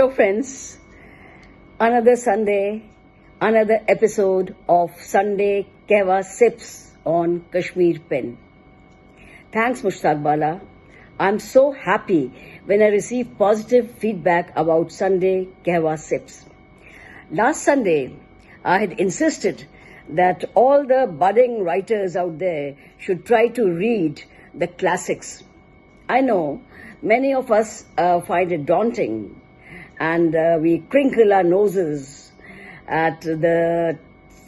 Hello friends, another Sunday, another episode of Sunday Kehwa Sips on Kashmir Pen. Thanks Mushtaq Bala. I'm so happy when I receive positive feedback about Sunday Kehwa Sips. Last Sunday, I had insisted that all the budding writers out there should try to read the classics. I know many of us find it daunting and we crinkle our noses at the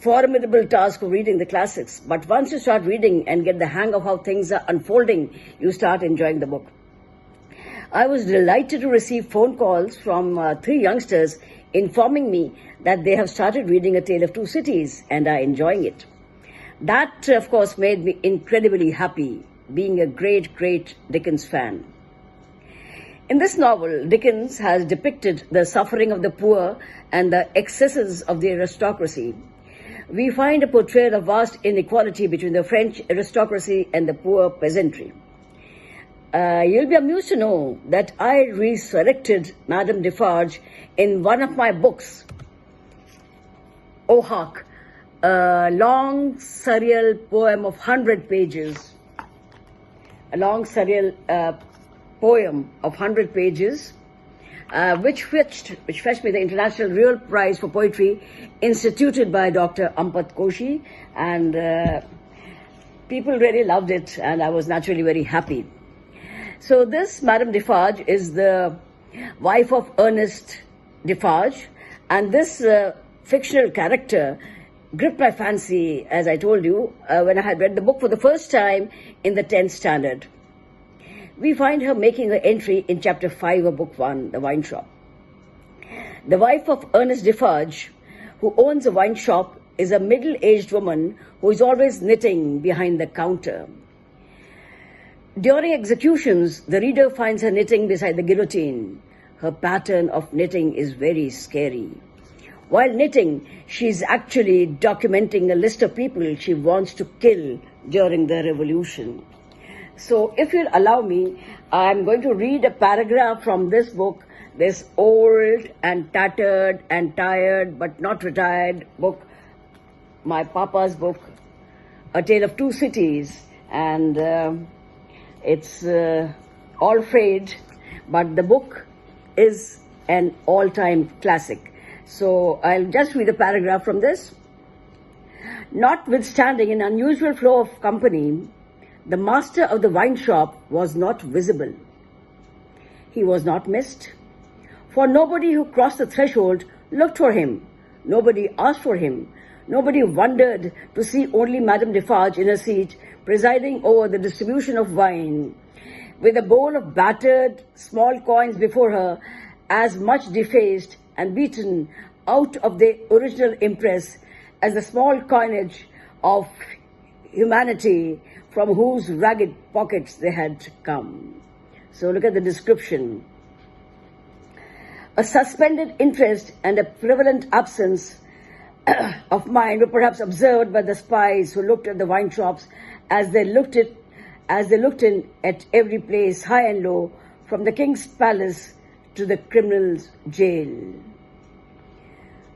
formidable task of reading the classics. But once you start reading and get the hang of how things are unfolding, you start enjoying the book. I was delighted to receive phone calls from 3 youngsters informing me that they have started reading A Tale of Two Cities and are enjoying it. That, of course, made me incredibly happy, being a great Dickens fan. In this novel, Dickens has depicted the suffering of the poor and the excesses of the aristocracy. We find a portrayal of vast inequality between the French aristocracy and the poor peasantry. You'll be amused to know that I resurrected Madame Defarge in one of my books, O Hark, a long surreal poem of 100 pages. A long surreal poem of 100 pages, which fetched me the International Real Prize for Poetry instituted by Dr. Ampat Koshi, and people really loved it, and I was naturally very happy. So this Madame Defarge is the wife of Ernest Defarge, and this fictional character gripped my fancy, as I told you, when I had read the book for the first time in the 10th standard. We find her making her entry in chapter 5 of book 1, The Wine Shop. The wife of Ernest Defarge, who owns a wine shop, is a middle-aged woman who is always knitting behind the counter. During executions, the reader finds her knitting beside the guillotine. Her pattern of knitting is very scary. While knitting, she is actually documenting a list of people she wants to kill during the revolution. So if you'll allow me, I'm going to read a paragraph from this book, this old and tattered and tired but not retired book, my papa's book, A Tale of Two Cities. And it's all frayed, but the book is an all-time classic. So I'll just read a paragraph from this. Notwithstanding an unusual flow of company, the master of the wine shop was not visible. He was not missed, for nobody who crossed the threshold looked for him. Nobody asked for him. Nobody wondered to see only Madame Defarge in her seat, presiding over the distribution of wine, with a bowl of battered small coins before her, as much defaced and beaten out of their original impress as the small coinage of humanity from whose ragged pockets they had come. So look at the description. A suspended interest and a prevalent absence of mind were perhaps observed by the spies who looked at the wine shops as they looked in at every place, high and low, from the king's palace to the criminal's jail.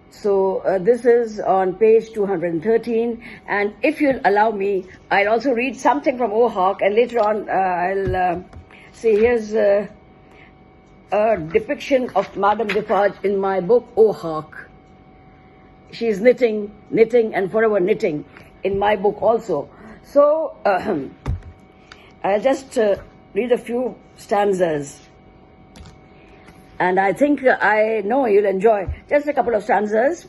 So this is on page 213, and if you'll allow me, I'll also read something from O Hark, and later on I'll say here's a depiction of Madame Defarge in my book O Hark. She's knitting and forever knitting in my book also. So I'll just read a few stanzas. And I think I know you'll enjoy just a couple of stanzas.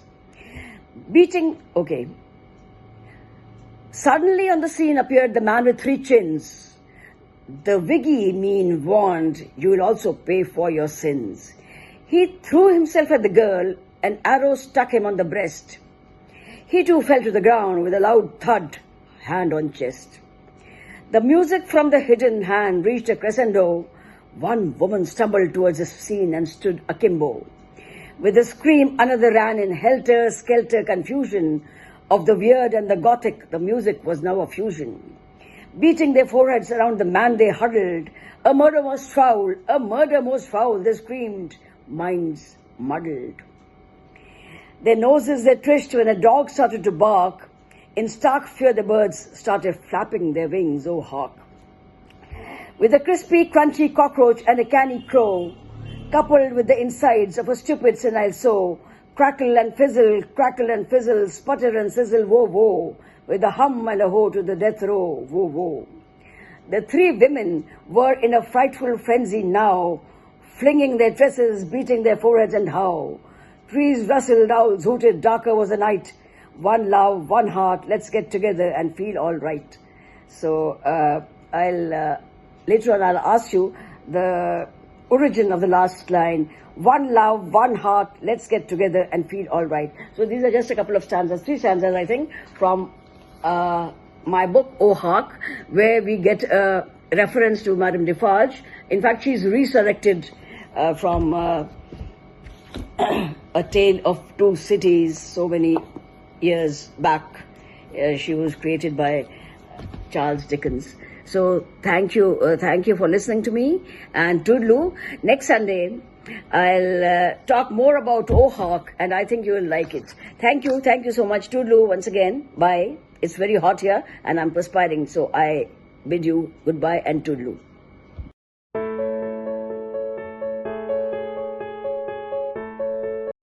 Suddenly on the scene appeared the man with 3 chins. The wiggy mean warned, you will also pay for your sins. He threw himself at the girl, an arrow stuck him on the breast. He too fell to the ground with a loud thud, hand on chest. The music from the hidden hand reached a crescendo. One woman stumbled towards the scene and stood akimbo. With a scream, another ran in helter-skelter confusion. Of the weird and the gothic, the music was now a fusion. Beating their foreheads around the man they huddled, a murder most foul, they screamed. minds muddled. Their noses they twitched when a dog started to bark. In stark fear the birds started flapping their wings, oh hark. With a crispy, crunchy cockroach and a canny crow, coupled with the insides of a stupid senile sow, crackle and fizzle, sputter and sizzle, woe, woe, with a hum and a ho to the death row, woe, woe. The three women were in a frightful frenzy now, flinging their tresses, beating their foreheads and how. Trees rustled, owls hooted, darker was the night. One love, one heart, let's get together and feel all right. So later on I'll ask you the origin of the last line. One love, one heart, let's get together and feel all right. So these are just a couple of stanzas, 3 stanzas I think, from my book, O Hark, where we get a reference to Madame Defarge. In fact, she's resurrected from A Tale of Two Cities so many years back. She was created by Charles Dickens. So thank you for listening to me, and toodaloo. Next Sunday I'll talk more about O Hark, and I think you will like it. Thank you so much. Toodaloo once again. Bye. It's very hot here and I'm perspiring, so I bid you goodbye and toodaloo.